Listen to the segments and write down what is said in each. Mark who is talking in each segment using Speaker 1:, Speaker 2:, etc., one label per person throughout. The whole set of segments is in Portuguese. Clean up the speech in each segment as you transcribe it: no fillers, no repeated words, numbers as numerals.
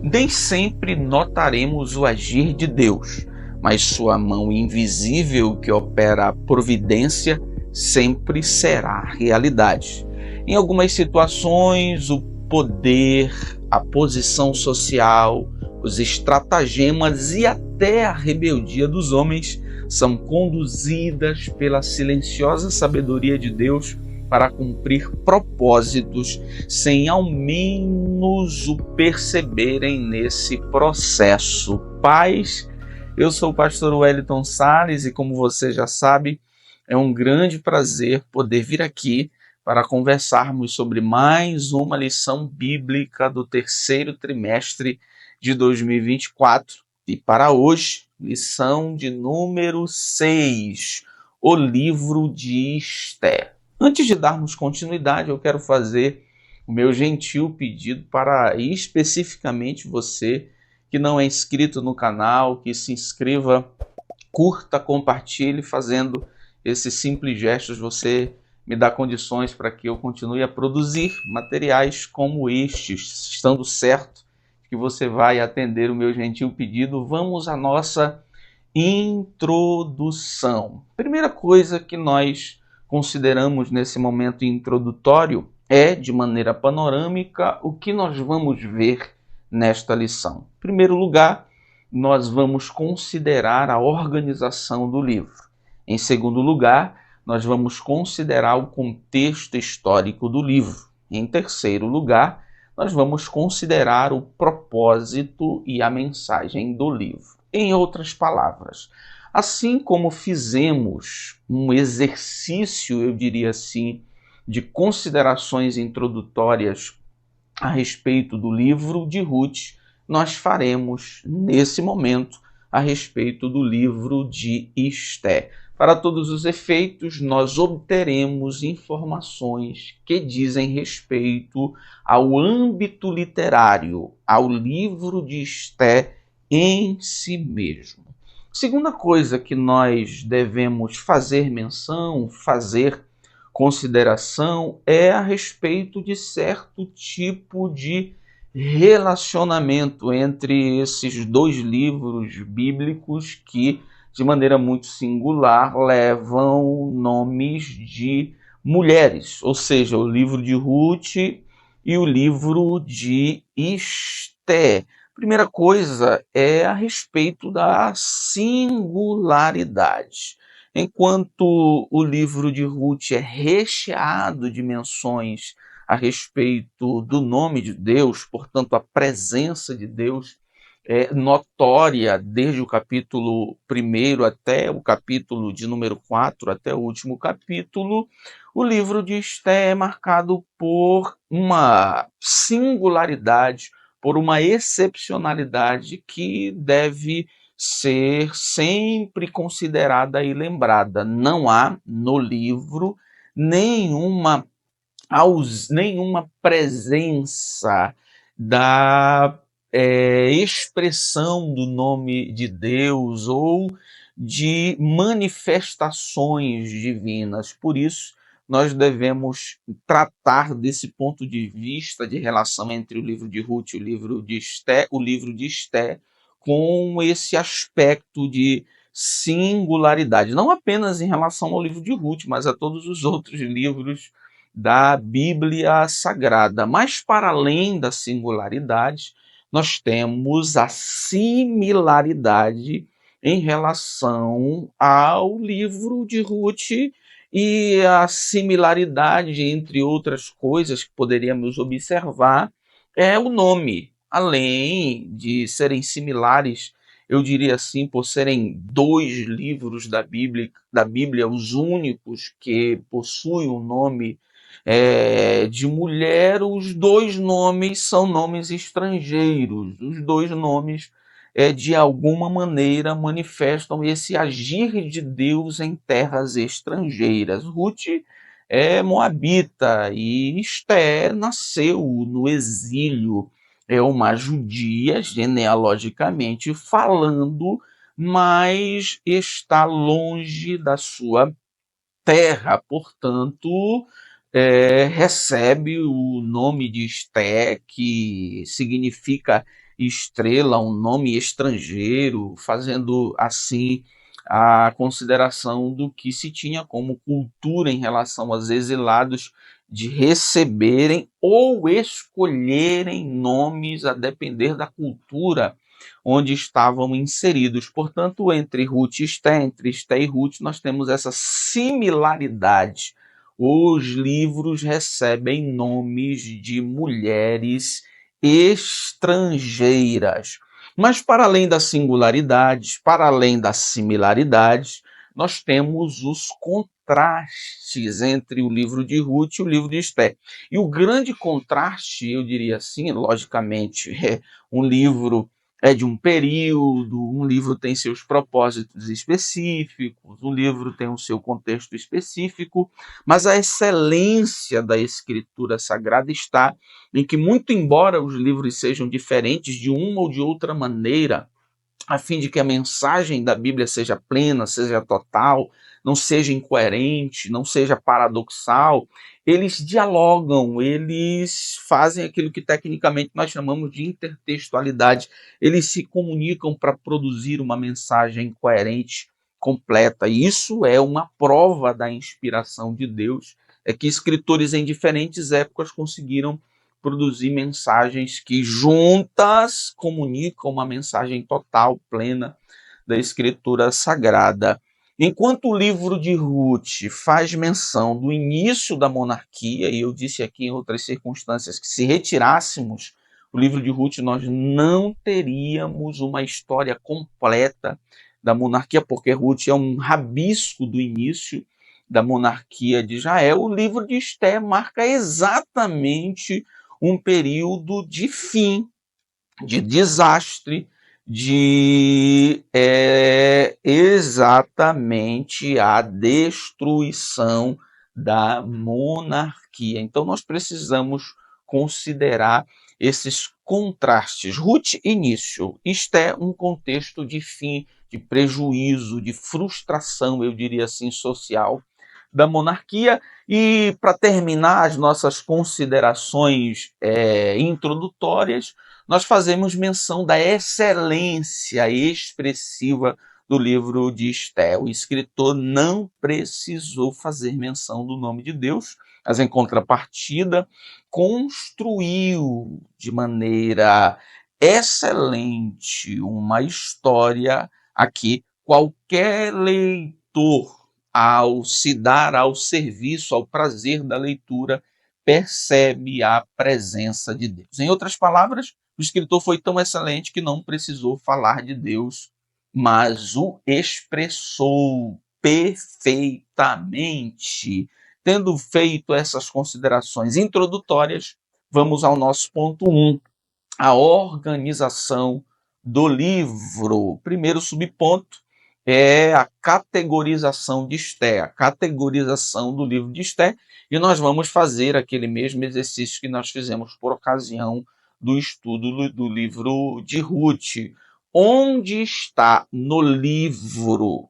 Speaker 1: Nem sempre notaremos o agir de Deus, mas sua mão invisível que opera a providência sempre será realidade. Em algumas situações, o poder, a posição social, os estratagemas e até a rebeldia dos homens são conduzidas pela silenciosa sabedoria de Deus para cumprir propósitos sem ao menos o perceberem nesse processo. Paz, eu sou o pastor Wellington Salles e, como você já sabe, é um grande prazer poder vir aqui para conversarmos sobre mais uma lição bíblica do terceiro trimestre de 2024. E para hoje, lição de número 6, o livro de Esther. Antes de darmos continuidade, eu quero fazer o meu gentil pedido para especificamente você que não é inscrito no canal, que se inscreva, curta, compartilhe, fazendo esses simples gestos, você me dá condições para que eu continue a produzir materiais como estes, estando certo que você vai atender o meu gentil pedido. Vamos à nossa introdução. Primeira coisa que nós consideramos nesse momento introdutório é, de maneira panorâmica, o que nós vamos ver nesta lição. Em primeiro lugar, nós vamos considerar a organização do livro. Em segundo lugar, nós vamos considerar o contexto histórico do livro. Em terceiro lugar, nós vamos considerar o propósito e a mensagem do livro. Em outras palavras, assim como fizemos um exercício, eu diria assim, de considerações introdutórias a respeito do livro de Ruth, nós faremos nesse momento a respeito do livro de Esther. Para todos os efeitos, nós obteremos informações que dizem respeito ao âmbito literário, ao livro de Esther em si mesmo. Segunda coisa que nós devemos fazer menção, fazer consideração, é a respeito de certo tipo de relacionamento entre esses dois livros bíblicos que, de maneira muito singular, levam nomes de mulheres, ou seja, o livro de Ruth e o livro de Esther. Primeira coisa é a respeito da singularidade. Enquanto o livro de Ruth é recheado de menções a respeito do nome de Deus, portanto, a presença de Deus é notória desde o capítulo 1 até o capítulo de número 4, até o último capítulo, o livro de Esther é marcado por uma singularidade, por uma excepcionalidade que deve ser sempre considerada e lembrada. Não há no livro nenhuma presença da expressão do nome de Deus ou de manifestações divinas. Por isso, nós devemos tratar desse ponto de vista de relação entre o livro de Ruth e o livro de Esther, com esse aspecto de singularidade, não apenas em relação ao livro de Ruth, mas a todos os outros livros da Bíblia Sagrada. Mas, para além da singularidade, nós temos a similaridade em relação ao livro de Ruth, e a similaridade, entre outras coisas que poderíamos observar, é o nome. Além de serem similares, eu diria assim, por serem dois livros da Bíblia, os únicos que possuem o nome de mulher, os dois nomes são nomes estrangeiros. Os dois nomes, de alguma maneira, manifestam esse agir de Deus em terras estrangeiras. Ruth é moabita e Esther nasceu no exílio. É uma judia, genealogicamente falando, mas está longe da sua terra, portanto, recebe o nome de Esté, que significa estrela, um nome estrangeiro, fazendo assim a consideração do que se tinha como cultura em relação aos exilados de receberem ou escolherem nomes a depender da cultura onde estavam inseridos. Portanto, entre Ruth e Esté, entre Esté e Ruth, nós temos essa similaridade. Os livros recebem nomes de mulheres estrangeiras. Mas para além das singularidades, para além das similaridades, nós temos os contrastes entre o livro de Ruth e o livro de Esté. E o grande contraste, eu diria assim, logicamente, é um livro de um período, um livro tem seus propósitos específicos, um livro tem o seu contexto específico, mas a excelência da escritura sagrada está em que, muito embora os livros sejam diferentes de uma ou de outra maneira, a fim de que a mensagem da Bíblia seja plena, seja total, não seja incoerente, não seja paradoxal, eles dialogam, eles fazem aquilo que tecnicamente nós chamamos de intertextualidade. Eles se comunicam para produzir uma mensagem coerente, completa. E isso é uma prova da inspiração de Deus, é que escritores em diferentes épocas conseguiram produzir mensagens que juntas comunicam uma mensagem total, plena da Escritura Sagrada. Enquanto o livro de Ruth faz menção do início da monarquia, e eu disse aqui em outras circunstâncias que se retirássemos o livro de Ruth, nós não teríamos uma história completa da monarquia, porque Ruth é um rabisco do início da monarquia de Israel. O livro de Esté marca exatamente um período de fim, de desastre, de exatamente a destruição da monarquia. Então nós precisamos considerar esses contrastes. Ruth, início. Esté, um contexto de fim, de prejuízo, de frustração, eu diria assim, social da monarquia. E para terminar as nossas considerações introdutórias, nós fazemos menção da excelência expressiva do livro de Esté. O escritor não precisou fazer menção do nome de Deus, mas em contrapartida construiu de maneira excelente uma história aqui. Qualquer leitor, ao se dar ao serviço, ao prazer da leitura, percebe a presença de Deus. Em outras palavras, o escritor foi tão excelente que não precisou falar de Deus, mas o expressou perfeitamente. Tendo feito essas considerações introdutórias, vamos ao nosso ponto 1, a organização do livro. Primeiro subponto é a categorização de Esté, a categorização do livro de Esté, e nós vamos fazer aquele mesmo exercício que nós fizemos por ocasião do estudo do livro de Ruth. Onde está no livro,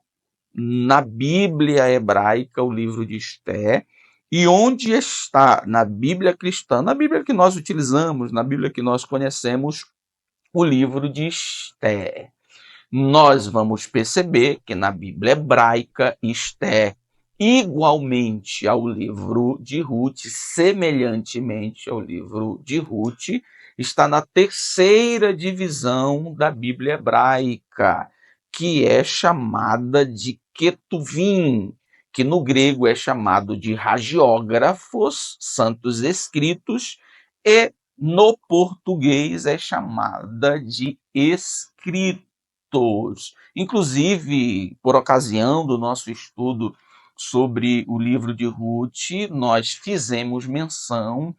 Speaker 1: na Bíblia hebraica, o livro de Esté, e onde está na Bíblia cristã, na Bíblia que nós utilizamos, na Bíblia que nós conhecemos, o livro de Esté? Nós vamos perceber que na Bíblia hebraica, Esté, igualmente ao livro de Ruth, semelhantemente ao livro de Ruth, está na terceira divisão da Bíblia hebraica, que é chamada de Ketuvim, que no grego é chamado de hagiógrafos, santos escritos, e no português é chamada de escritos. Inclusive, por ocasião do nosso estudo sobre o livro de Ruth, nós fizemos menção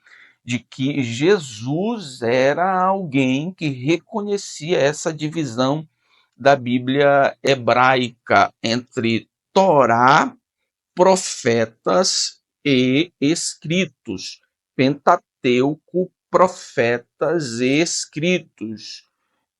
Speaker 1: de que Jesus era alguém que reconhecia essa divisão da Bíblia hebraica entre Torá, profetas e escritos. Pentateuco, profetas e escritos.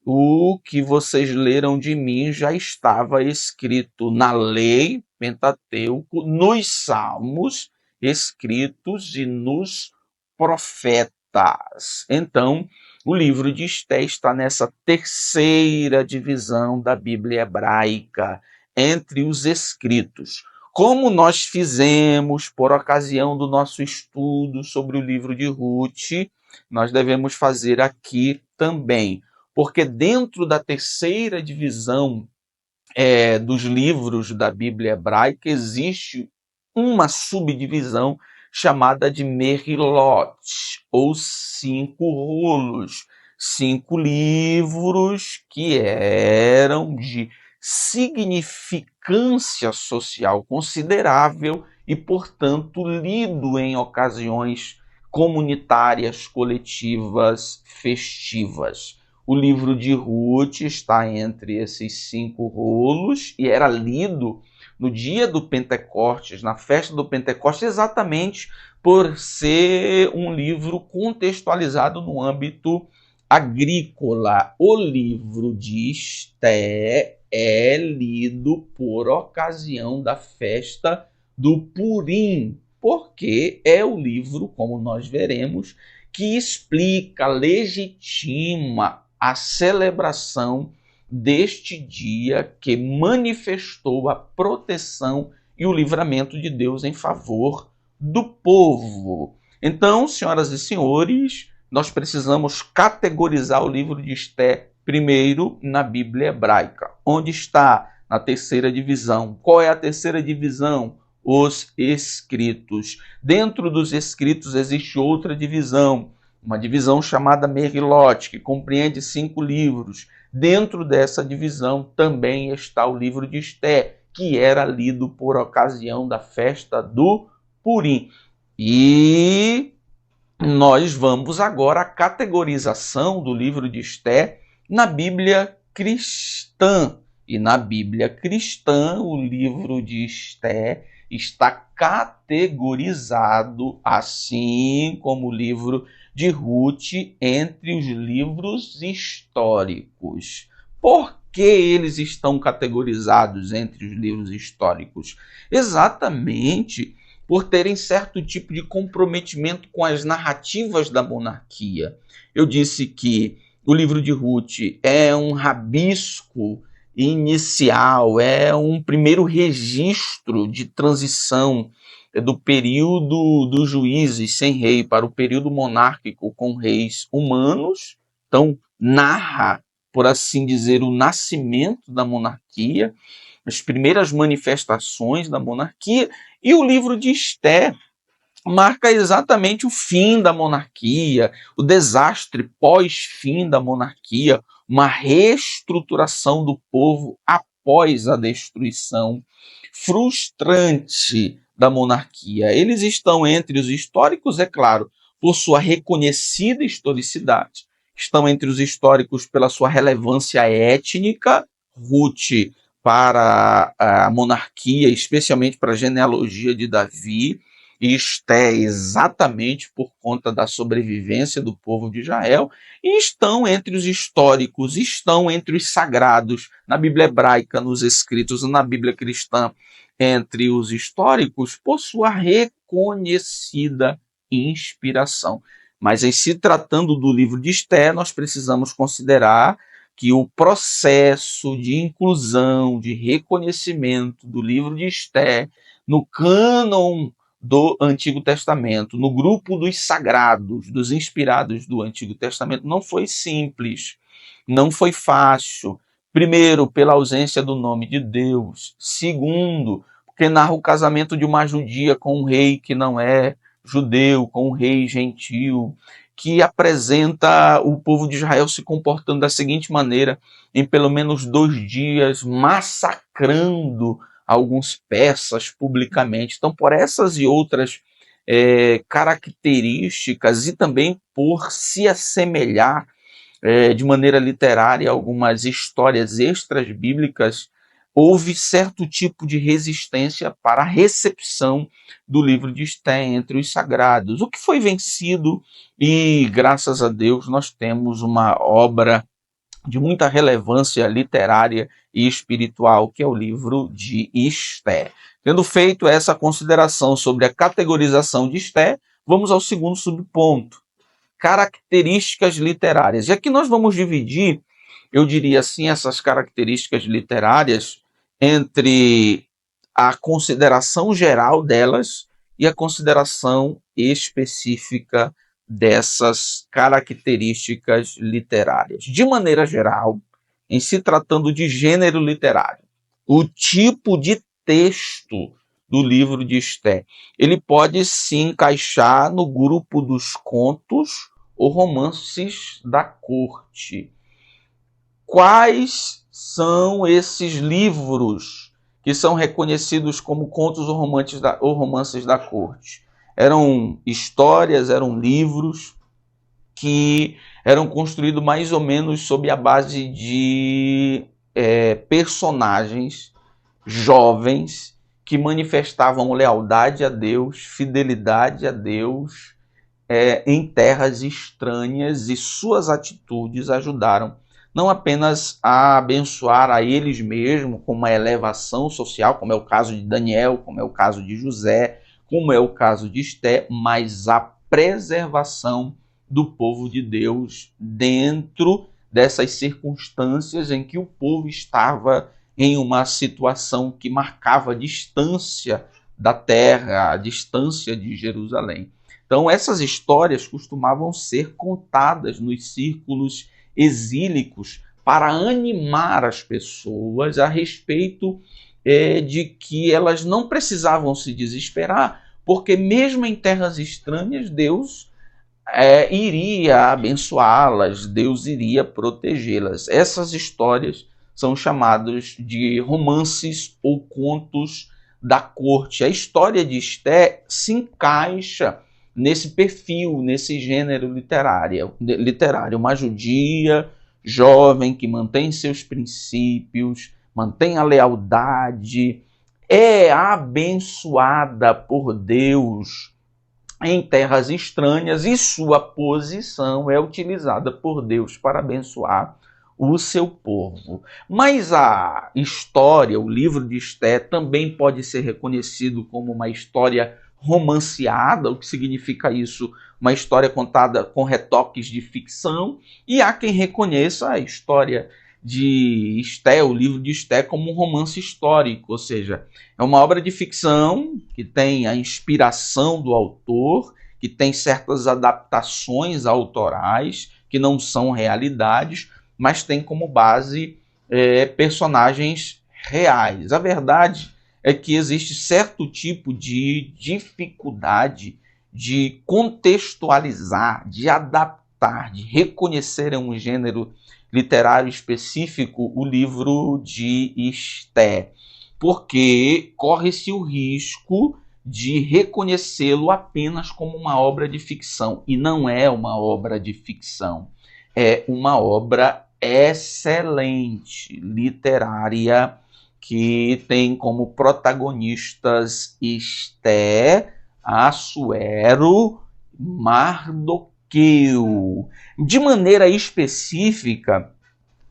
Speaker 1: O que vocês leram de mim já estava escrito na lei, Pentateuco, nos Salmos, escritos e nos profetas. Então, O livro de Esté está nessa terceira divisão da Bíblia hebraica, entre os escritos. Como nós fizemos por ocasião do nosso estudo sobre o livro de Ruth, nós devemos fazer aqui também, porque dentro da terceira divisão dos livros da Bíblia hebraica existe uma subdivisão chamada de Merilot, ou 5 rolos, 5 livros que eram de significância social considerável e, portanto, lido em ocasiões comunitárias, coletivas, festivas. O livro de Ruth está entre esses 5 rolos e era lido no dia do Pentecostes, na festa do Pentecostes, exatamente por ser um livro contextualizado no âmbito agrícola. O livro de Esté é lido por ocasião da festa do Purim, porque é o livro, como nós veremos, que explica, legitima a celebração deste dia que manifestou a proteção e o livramento de Deus em favor do povo. Então, senhoras e senhores, nós precisamos categorizar o livro de Esté primeiro na Bíblia hebraica. Onde está? Na terceira divisão. Qual é a terceira divisão? Os escritos. Dentro dos escritos existe outra divisão, uma divisão chamada Merilot, que compreende 5 livros. Dentro dessa divisão também está o livro de Esté, que era lido por ocasião da festa do Purim. E nós vamos agora à categorização do livro de Esté na Bíblia cristã. E na Bíblia cristã, o livro de Esté está categorizado, assim como o livro de Ruth, entre os livros históricos. Por que eles estão categorizados entre os livros históricos? Exatamente por terem certo tipo de comprometimento com as narrativas da monarquia. Eu disse que o livro de Ruth é um rabisco inicial, é um primeiro registro de transição do período dos juízes sem rei para o período monárquico com reis humanos. Então, narra, por assim dizer, o nascimento da monarquia, as primeiras manifestações da monarquia, e o livro de Esté marca exatamente o fim da monarquia, o desastre pós-fim da monarquia, uma reestruturação do povo após a destruição frustrante da monarquia. Eles estão entre os históricos, é claro, por sua reconhecida historicidade. Estão entre os históricos pela sua relevância étnica, Ruth para a monarquia, especialmente para a genealogia de Davi, e Esté exatamente por conta da sobrevivência do povo de Israel, e estão entre os históricos, estão entre os sagrados, na Bíblia hebraica, nos escritos, na Bíblia cristã, entre os históricos, por sua reconhecida inspiração. Mas em se tratando do livro de Esté, nós precisamos considerar que o processo de inclusão, de reconhecimento do livro de Esté no cânon do Antigo Testamento, no grupo dos sagrados, dos inspirados do Antigo Testamento, não foi simples, não foi fácil. Primeiro, pela ausência do nome de Deus. Segundo, porque narra o casamento de uma judia com um rei que não é judeu, com um rei gentil, que apresenta o povo de Israel se comportando da seguinte maneira, em pelo menos 2 dias, massacrando alguns persas publicamente. Então, por essas e outras características, e também por se assemelhar de maneira literária a algumas histórias extras bíblicas, houve certo tipo de resistência para a recepção do livro de Esté entre os sagrados, o que foi vencido, e graças a Deus nós temos uma obra de muita relevância literária e espiritual, que é o livro de Esté. Tendo feito essa consideração sobre a categorização de Esté, vamos ao segundo subponto. características literárias. E aqui nós vamos dividir, eu diria assim, essas características literárias entre a consideração geral delas e a consideração específica dessas características literárias. De maneira geral, em se tratando de gênero literário, o tipo de texto do livro de Esté, ele pode se encaixar no grupo dos contos ou romances da corte. Quais são esses livros que são reconhecidos como contos ou romances da corte? Eram histórias, eram livros que eram construídos mais ou menos sob a base de personagens jovens que manifestavam lealdade a Deus, fidelidade a Deus em terras estranhas, e suas atitudes ajudaram não apenas a abençoar a eles mesmos com uma elevação social, como é o caso de Daniel, como é o caso de José, como é o caso de Esté, mas a preservação do povo de Deus dentro dessas circunstâncias em que o povo estava em uma situação que marcava a distância da terra, a distância de Jerusalém. Então, essas histórias costumavam ser contadas nos círculos exílicos para animar as pessoas a respeito de que elas não precisavam se desesperar, porque mesmo em terras estranhas, Deus iria abençoá-las, Deus iria protegê-las. Essas histórias são chamadas de romances ou contos da corte. A história de Esté se encaixa nesse perfil, nesse gênero literário. Uma judia jovem que mantém seus princípios, mantém a lealdade, é abençoada por Deus em terras estranhas, e sua posição é utilizada por Deus para abençoar o seu povo. Mas a história, o livro de Esté, também pode ser reconhecido como uma história romanceada. O que significa isso? Uma história contada com retoques de ficção, e há quem reconheça a história de Esté, o livro de Esté, como um romance histórico, ou seja, é uma obra de ficção que tem a inspiração do autor, que tem certas adaptações autorais que não são realidades, mas tem como base personagens reais. A verdade é que existe certo tipo de dificuldade de contextualizar, de adaptar, de reconhecer em um gênero literário específico o livro de Esté, porque corre-se o risco de reconhecê-lo apenas como uma obra de ficção, e não é uma obra de ficção, é uma obra excelente, literária, que tem como protagonistas Esté, Assuero, Mardoqueu. De maneira específica,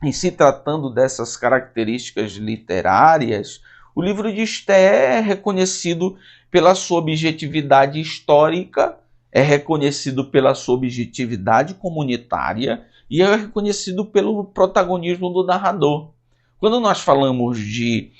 Speaker 1: em se tratando dessas características literárias, o livro de Esté é reconhecido pela sua objetividade histórica, é reconhecido pela sua objetividade comunitária e é reconhecido pelo protagonismo do narrador. Quando nós falamos de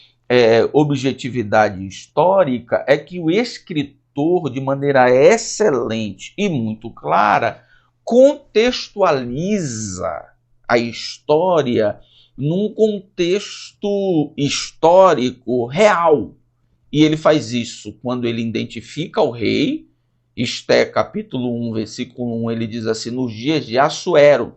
Speaker 1: objetividade histórica, é que o escritor, de maneira excelente e muito clara, contextualiza a história num contexto histórico real. E ele faz isso quando ele identifica o rei. Esté, capítulo 1, versículo 1, ele diz assim: nos dias de Assuero,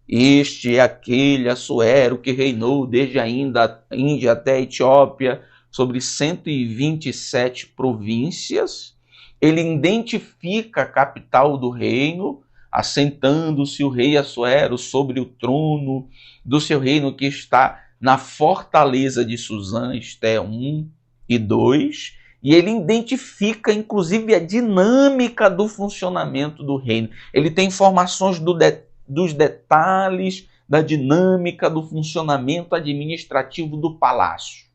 Speaker 1: este é aquele Assuero que reinou desde a Índia até a Etiópia, sobre 127 províncias. Ele identifica a capital do reino, assentando-se o rei Assuero sobre o trono do seu reino, que está na fortaleza de Suzã, Esté 1 e 2, e ele identifica, inclusive, a dinâmica do funcionamento do reino. Ele tem informações dos detalhes da dinâmica do funcionamento administrativo do palácio.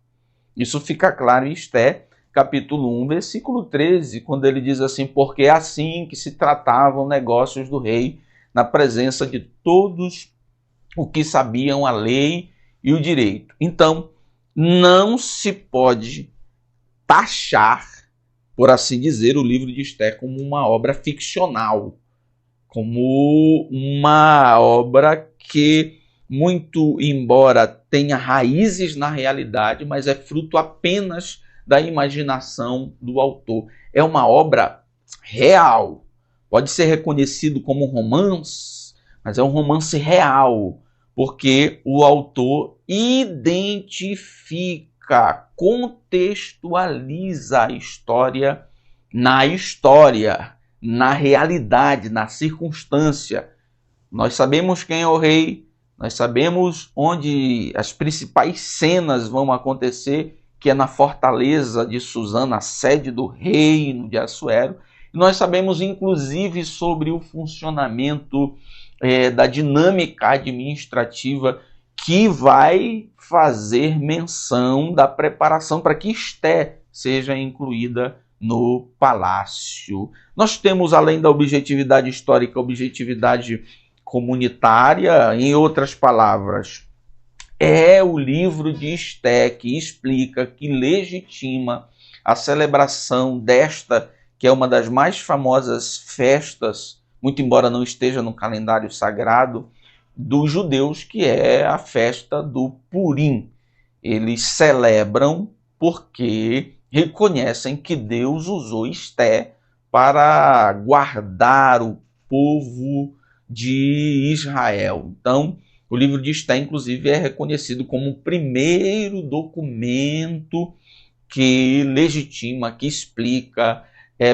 Speaker 1: Isso fica claro em Esté, capítulo 1, versículo 13, quando ele diz assim: porque é assim que se tratavam negócios do rei na presença de todos os que sabiam a lei e o direito. Então, não se pode taxar, por assim dizer, o livro de Esther como uma obra ficcional, como uma obra que, muito embora tenha raízes na realidade, mas é fruto apenas da imaginação do autor. É uma obra real. Pode ser reconhecido como um romance, mas é um romance real, porque o autor identifica, contextualiza a história, na realidade, na circunstância. Nós sabemos quem é o rei, nós sabemos onde as principais cenas vão acontecer, que é na fortaleza de Susana, a sede do reino de Assuero. E nós sabemos, inclusive, sobre o funcionamento da dinâmica administrativa que vai fazer menção da preparação para que Esther seja incluída no palácio. Nós temos, além da objetividade histórica, objetividade comunitária. Em outras palavras, é o livro de Esther que explica, que legitima a celebração desta, que é uma das mais famosas festas, muito embora não esteja no calendário sagrado, dos judeus, que é a festa do Purim. Eles celebram porque reconhecem que Deus usou Esther para guardar o povo de Israel. Então, o livro de Esther, inclusive, é reconhecido como o primeiro documento que legitima, que explica,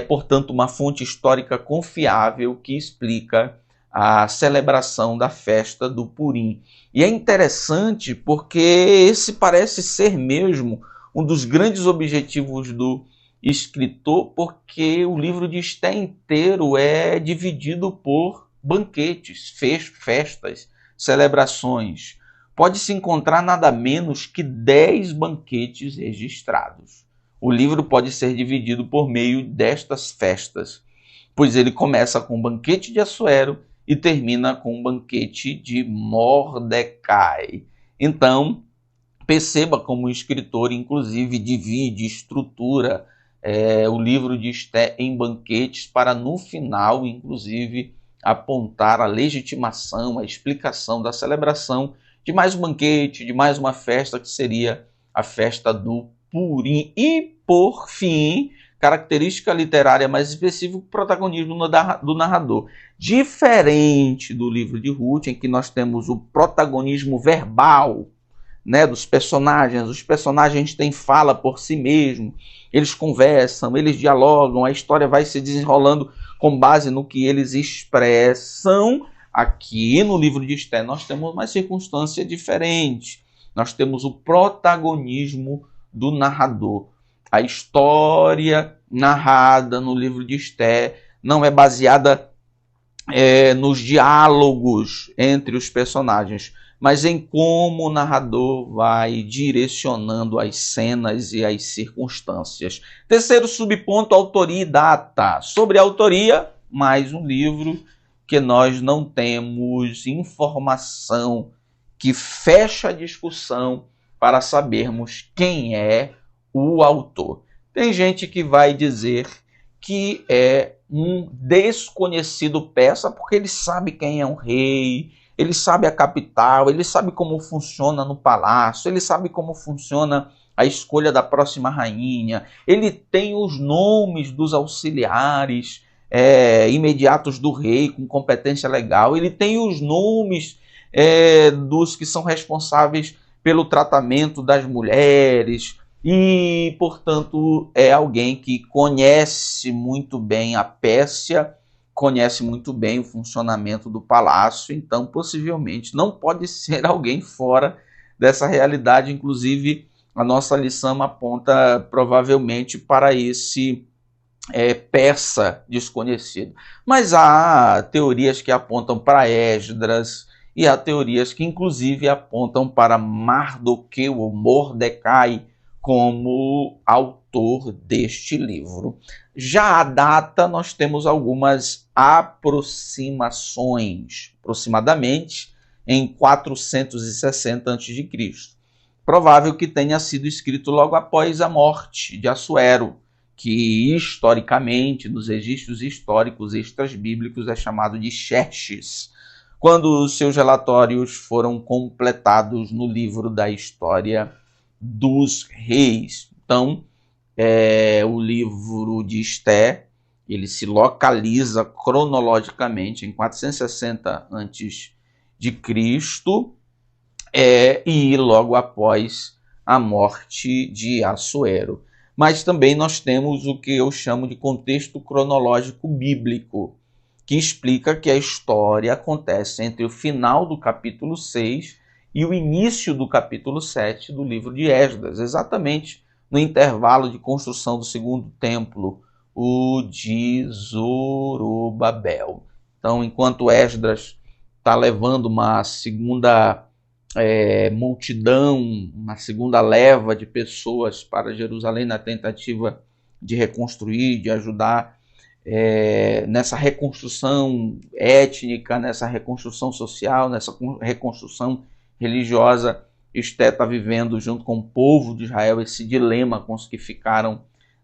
Speaker 1: portanto, uma fonte histórica confiável que explica a celebração da festa do Purim. E é interessante porque esse parece ser mesmo um dos grandes objetivos do escritor, porque o livro de Esther inteiro é dividido por banquetes, festas, celebrações. Pode-se encontrar nada menos que 10 banquetes registrados. O livro pode ser dividido por meio destas festas, pois ele começa com o banquete de Assuero e termina com o banquete de Mordecai. Então, perceba como o escritor, inclusive, divide, estrutura o livro de Esther em banquetes para, no final, inclusive, apontar a legitimação, a explicação da celebração de mais um banquete, de mais uma festa, que seria a festa do Purim. E, por fim, característica literária mais específica, o protagonismo do narrador. Diferente do livro de Ruth, em que nós temos o protagonismo verbal, né, dos personagens. Os personagens têm fala por si mesmos, eles conversam, eles dialogam, a história vai se desenrolando com base no que eles expressam. Aqui no livro de Esther nós temos uma circunstância diferente. Nós temos o protagonismo do narrador. A história narrada no livro de Esther não é baseada nos diálogos entre os personagens, mas em como o narrador vai direcionando as cenas e as circunstâncias. Terceiro subponto, autoria e data. Sobre a autoria, mais um livro que nós não temos informação que fecha a discussão para sabermos quem é o autor. Tem gente que vai dizer que é um desconhecido persa, porque ele sabe quem é um rei, ele sabe a capital, ele sabe como funciona no palácio, ele sabe como funciona a escolha da próxima rainha, ele tem os nomes dos auxiliares imediatos do rei com competência legal, ele tem os nomes dos que são responsáveis pelo tratamento das mulheres, e, portanto, é alguém que conhece muito bem a Pérsia, conhece muito bem o funcionamento do palácio, então possivelmente não pode ser alguém fora dessa realidade. Inclusive, a nossa lição aponta provavelmente para esse persa desconhecido. Mas há teorias que apontam para Esdras, e há teorias que inclusive apontam para Mardoqueu ou Mordecai como autor deste livro. Já a data, nós temos algumas aproximações, aproximadamente em 460 a.C. Provável que tenha sido escrito logo após a morte de Assuero, que historicamente, nos registros históricos extrasbíblicos, é chamado de Xerxes, quando seus relatórios foram completados no livro da História dos Reis. Então, o livro de Esté, ele se localiza cronologicamente em 460 a.C., e logo após a morte de Assuero. Mas também nós temos o que eu chamo de contexto cronológico bíblico, que explica que a história acontece entre o final do capítulo 6 e o início do capítulo 7 do livro de Esdras, exatamente no intervalo de construção do segundo templo, o de Zorobabel. Então, enquanto Esdras está levando uma segunda multidão, uma segunda leva de pessoas para Jerusalém na tentativa de reconstruir, de ajudar nessa reconstrução étnica, nessa reconstrução social, nessa reconstrução religiosa. Esté está vivendo junto com o povo de Israel esse dilema com os que ficaram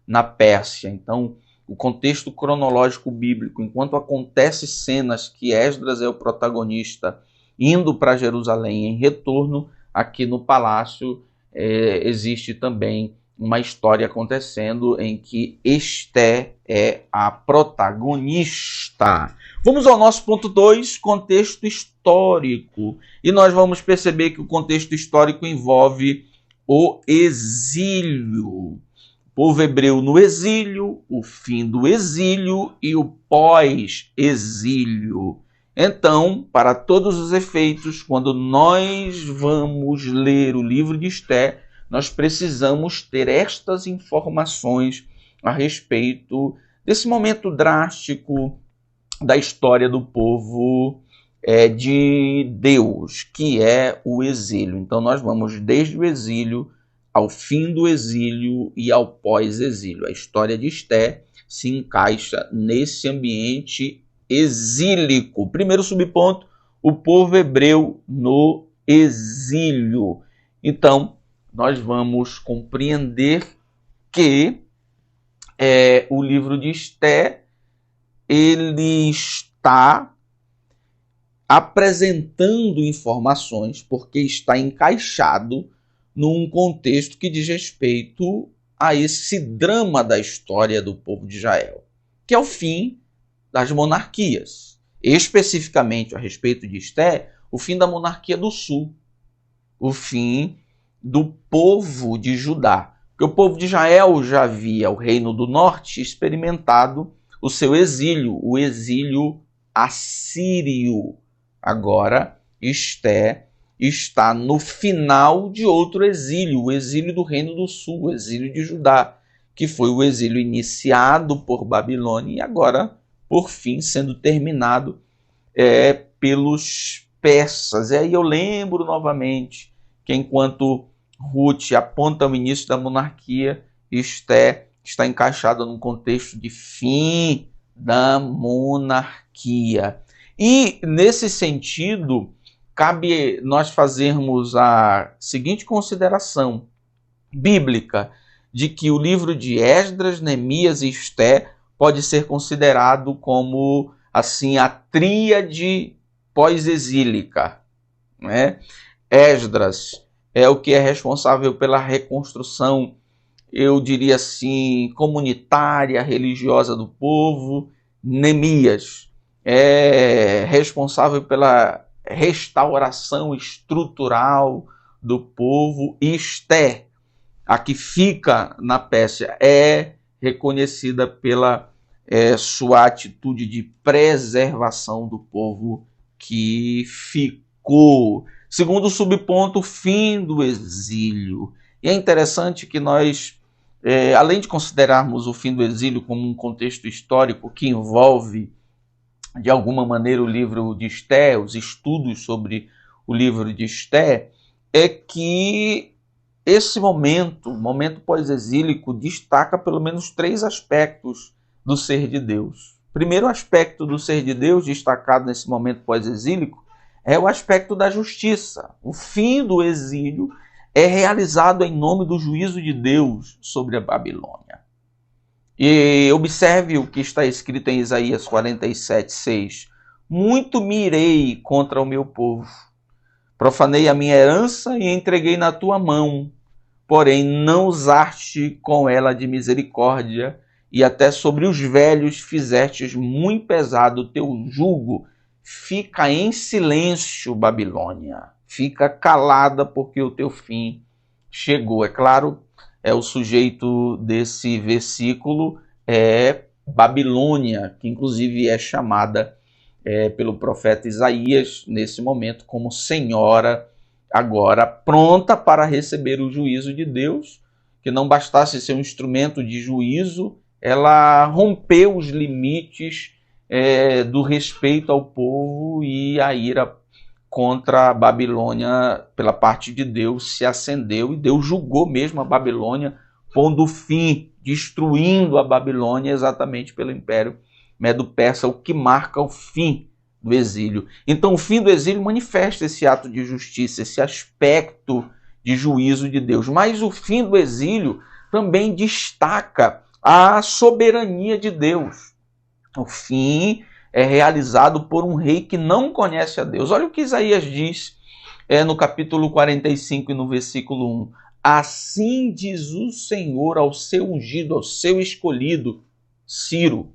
Speaker 1: na Pérsia. Então, o contexto cronológico bíblico, enquanto acontecem cenas que Esdras é o protagonista indo para Jerusalém em retorno, aqui no palácio existe também uma história acontecendo em que Esté é a protagonista. Vamos ao nosso ponto 2, contexto histórico. E nós vamos perceber que o contexto histórico envolve o exílio. O povo hebreu no exílio, o fim do exílio e o pós-exílio. Então, para todos os efeitos, quando nós vamos ler o livro de Esté, nós precisamos ter estas informações a respeito desse momento drástico da história do povo de Deus, que é o exílio. Então, nós vamos desde o exílio ao fim do exílio e ao pós-exílio. A história de Esté se encaixa nesse ambiente exílico. Primeiro subponto, o povo hebreu no exílio. Então, nós vamos compreender que o livro de Esté, ele está apresentando informações porque está encaixado num contexto que diz respeito a esse drama da história do povo de Israel, que é o fim das monarquias. Especificamente a respeito de Esté, o fim da monarquia do sul, o fim do povo de Judá. Porque o povo de Israel já havia, o reino do norte, experimentado o seu exílio, o exílio assírio. Agora, Esté está no final de outro exílio, o exílio do reino do sul, o exílio de Judá, que foi o exílio iniciado por Babilônia e agora, por fim, sendo terminado pelos persas. E aí eu lembro novamente que enquanto Ruth aponta o início da monarquia, Esté está encaixada num contexto de fim da monarquia. E, nesse sentido, cabe nós fazermos a seguinte consideração bíblica, de que o livro de Esdras, Neemias e Esté pode ser considerado como assim a tríade pós-exílica, né? Esdras é o que é responsável pela reconstrução, eu diria assim, comunitária, religiosa do povo. Neemias é responsável pela restauração estrutural do povo. E Esté, a que fica na Pérsia, é reconhecida pela sua atitude de preservação do povo que ficou. Segundo subponto, o fim do exílio. E é interessante que nós, além de considerarmos o fim do exílio como um contexto histórico que envolve, de alguma maneira, o livro de Esté, os estudos sobre o livro de Esté, é que esse momento, o momento pós-exílico, destaca pelo menos 3 aspectos do ser de Deus. O primeiro aspecto do ser de Deus, destacado nesse momento pós-exílico, é o aspecto da justiça. O fim do exílio é realizado em nome do juízo de Deus sobre a Babilônia. E observe o que está escrito em Isaías 47:6. Muito me irei contra o meu povo. Profanei a minha herança e entreguei na tua mão. Porém, não usaste com ela de misericórdia, e até sobre os velhos fizestes muito pesado o teu jugo. Fica em silêncio, Babilônia. Fica calada, porque o teu fim chegou. É claro, o sujeito desse versículo é Babilônia, que inclusive é chamada pelo profeta Isaías, nesse momento, como senhora, agora pronta para receber o juízo de Deus, que não bastasse ser um instrumento de juízo, ela rompeu os limites do respeito ao povo, e a ira contra a Babilônia pela parte de Deus se acendeu, e Deus julgou mesmo a Babilônia, pondo fim, destruindo a Babilônia exatamente pelo Império Medo-Persa, o que marca o fim do exílio. Então o fim do exílio manifesta esse ato de justiça, esse aspecto de juízo de Deus. Mas o fim do exílio também destaca a soberania de Deus. O fim é realizado por um rei que não conhece a Deus. Olha o que Isaías diz no capítulo 45 e no versículo 1. Assim diz o Senhor ao seu ungido, ao seu escolhido, Ciro,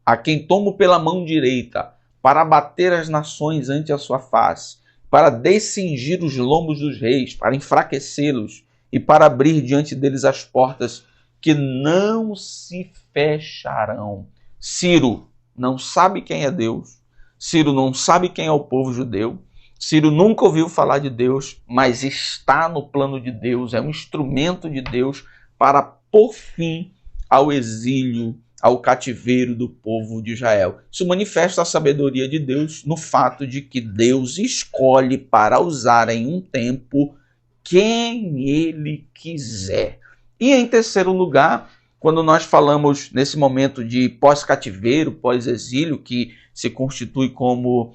Speaker 1: a quem tomo pela mão direita, para abater as nações ante a sua face, para descingir os lombos dos reis, para enfraquecê-los e para abrir diante deles as portas que não se fecharão. Ciro não sabe quem é Deus, Ciro não sabe quem é o povo judeu, Ciro nunca ouviu falar de Deus, mas está no plano de Deus, é um instrumento de Deus para pôr fim ao exílio, ao cativeiro do povo de Israel. Isso manifesta a sabedoria de Deus no fato de que Deus escolhe para usar em um tempo quem ele quiser. E em terceiro lugar, quando nós falamos nesse momento de pós-cativeiro, pós-exílio, que se constitui como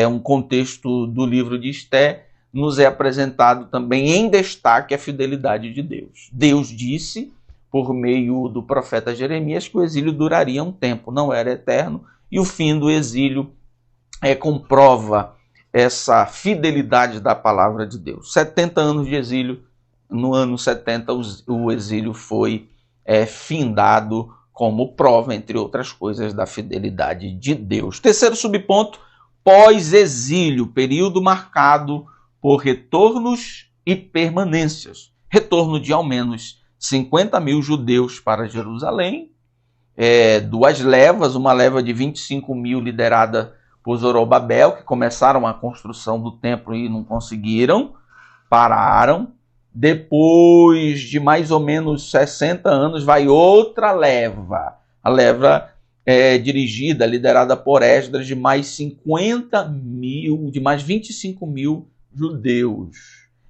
Speaker 1: um contexto do livro de Esté, nos é apresentado também em destaque a fidelidade de Deus. Deus disse, por meio do profeta Jeremias, que o exílio duraria um tempo, não era eterno, e o fim do exílio comprova essa fidelidade da palavra de Deus. 70 anos de exílio, no ano 70 o exílio foi findado como prova, entre outras coisas, da fidelidade de Deus. Terceiro subponto, pós-exílio, período marcado por retornos e permanências. Retorno de ao menos 50 mil judeus para Jerusalém, 2 levas, uma leva de 25 mil liderada por Zorobabel, que começaram a construção do templo e não conseguiram, pararam. Depois de mais ou menos 60 anos, vai outra leva, a leva dirigida, liderada por Esdras, de mais 50 mil, de mais 25 mil judeus.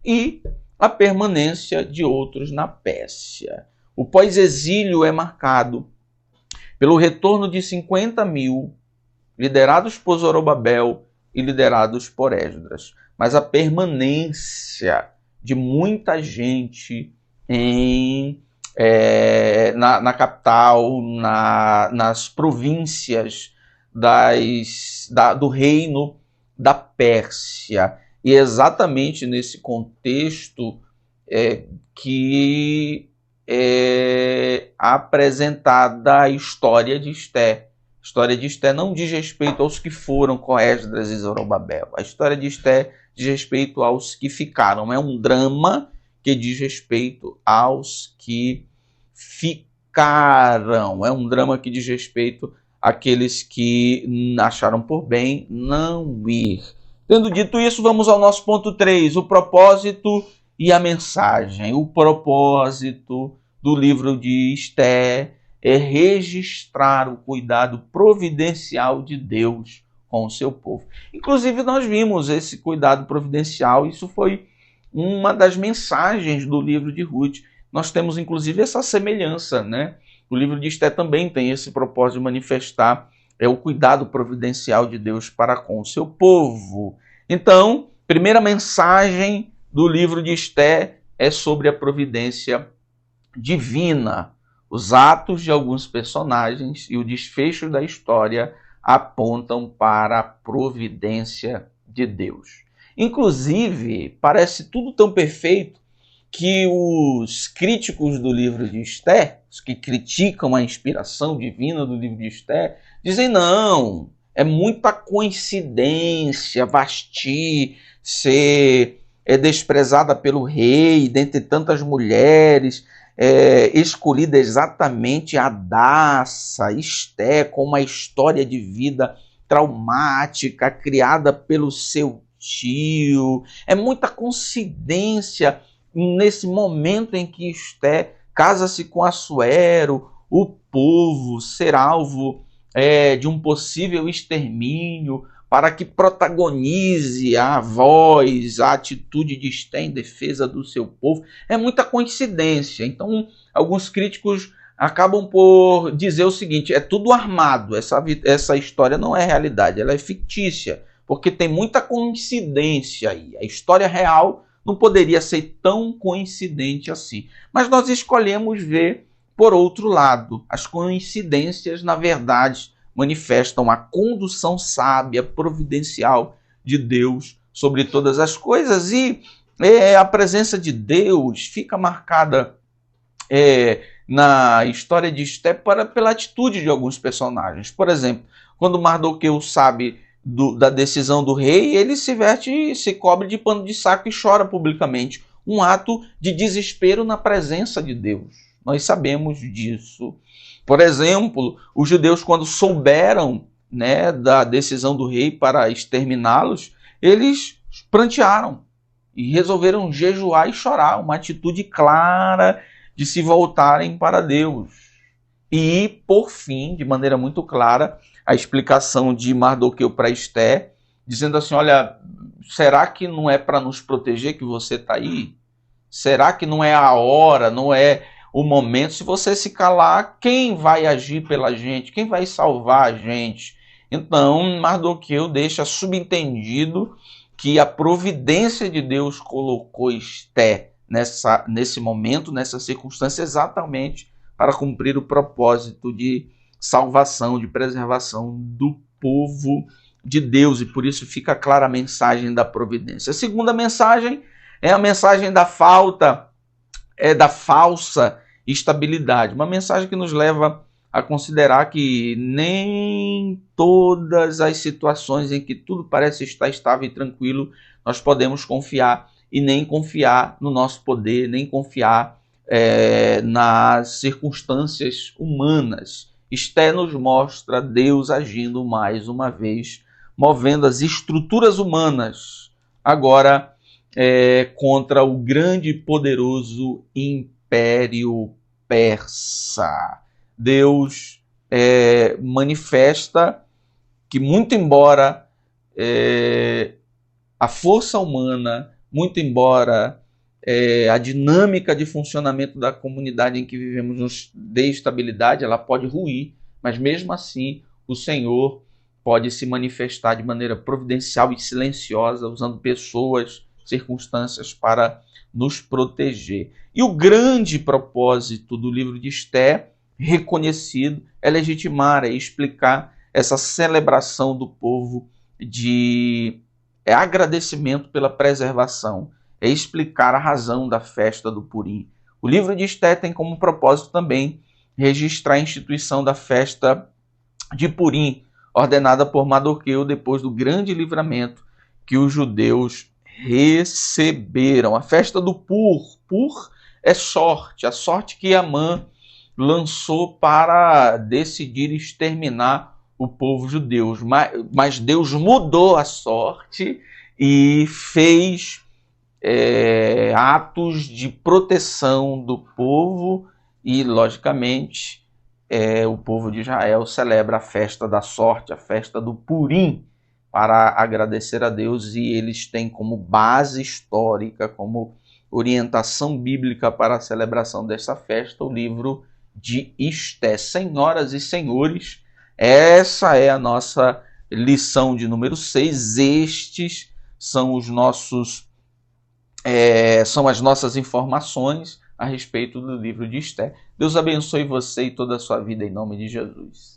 Speaker 1: E a permanência de outros na Pérsia. O pós-exílio é marcado pelo retorno de 50 mil, liderados por Zorobabel e liderados por Esdras. Mas a permanência de muita gente na capital, nas províncias do reino da Pérsia. E é exatamente nesse contexto que é apresentada a história de Esté. A história de Esté não diz respeito aos que foram com Esdras e Zorobabel. A história de Esté diz respeito aos que ficaram. É um drama que diz respeito aos que ficaram. É um drama que diz respeito àqueles que acharam por bem não ir. Tendo dito isso, vamos ao nosso ponto 3, o propósito e a mensagem. O propósito do livro de Esté é registrar o cuidado providencial de Deus com o seu povo. Inclusive, nós vimos esse cuidado providencial, isso foi uma das mensagens do livro de Ruth. Nós temos, inclusive, essa semelhança, né? O livro de Esté também tem esse propósito de manifestar o cuidado providencial de Deus para com o seu povo. Então, primeira mensagem do livro de Esté é sobre a providência divina. Os atos de alguns personagens e o desfecho da história apontam para a providência de Deus. Inclusive, parece tudo tão perfeito que os críticos do livro de Esté, os que criticam a inspiração divina do livro de Esté, dizem não, é muita coincidência Vasti ser desprezada pelo rei, dentre tantas mulheres, escolhida exatamente a Hadassa, Esté, com uma história de vida traumática, criada pelo seu tio. É muita coincidência nesse momento em que Esté casa-se com Assuero, o povo ser alvo de um possível extermínio, para que protagonize a voz, a atitude de Esté em defesa do seu povo. É muita coincidência. Então, alguns críticos acabam por dizer o seguinte: é tudo armado, essa história não é realidade, ela é fictícia, porque tem muita coincidência aí. A história real não poderia ser tão coincidente assim. Mas nós escolhemos ver por outro lado. As coincidências, na verdade, manifestam a condução sábia, providencial de Deus sobre todas as coisas. E a presença de Deus fica marcada na história de Esté pela atitude de alguns personagens. Por exemplo, quando Mardoqueu sabe da decisão do rei, ele se veste, se cobre de pano de saco e chora publicamente. Um ato de desespero na presença de Deus. Nós sabemos disso. Por exemplo, os judeus, quando souberam, né, da decisão do rei para exterminá-los, eles prantearam e resolveram jejuar e chorar. Uma atitude clara de se voltarem para Deus. E, por fim, de maneira muito clara, a explicação de Mardoqueu para Esté, dizendo assim: olha, será que não é para nos proteger que você está aí? Será que não é a hora, não é o momento? Se você se calar, quem vai agir pela gente? Quem vai salvar a gente? Então, Mardoqueu deixa subentendido que a providência de Deus colocou Esté nesse momento, nessa circunstância, exatamente para cumprir o propósito de salvação, de preservação do povo de Deus. E por isso fica clara a mensagem da providência. A segunda mensagem é a mensagem da falsa estabilidade. Uma mensagem que nos leva a considerar que nem todas as situações em que tudo parece estar estável e tranquilo nós podemos confiar, e nem confiar no nosso poder, nem confiar nas circunstâncias humanas. Esté nos mostra Deus agindo mais uma vez, movendo as estruturas humanas, agora contra o grande e poderoso Império Persa. Deus manifesta que, muito embora a força humana, muito embora a dinâmica de funcionamento da comunidade em que vivemos nos dê estabilidade, ela pode ruir, mas mesmo assim o Senhor pode se manifestar de maneira providencial e silenciosa, usando pessoas, circunstâncias para nos proteger. E o grande propósito do livro de Esté, reconhecido, é legitimar, é explicar essa celebração do povo de agradecimento pela preservação, é explicar a razão da festa do Purim. O livro de Esté tem como propósito também registrar a instituição da festa de Purim, ordenada por Mardoqueu depois do grande livramento que os judeus receberam. A festa do Pur é sorte, a sorte que Amã lançou para decidir exterminar o povo judeu. Mas Deus mudou a sorte e fez atos de proteção do povo e, logicamente, o povo de Israel celebra a festa da sorte, a festa do Purim, para agradecer a Deus, e eles têm como base histórica, como orientação bíblica para a celebração desta festa, o livro de Esté. Senhoras e senhores, essa é a nossa lição de número 6. Estes são os nossos são as nossas informações a respeito do livro de Esté. Deus abençoe você e toda a sua vida em nome de Jesus.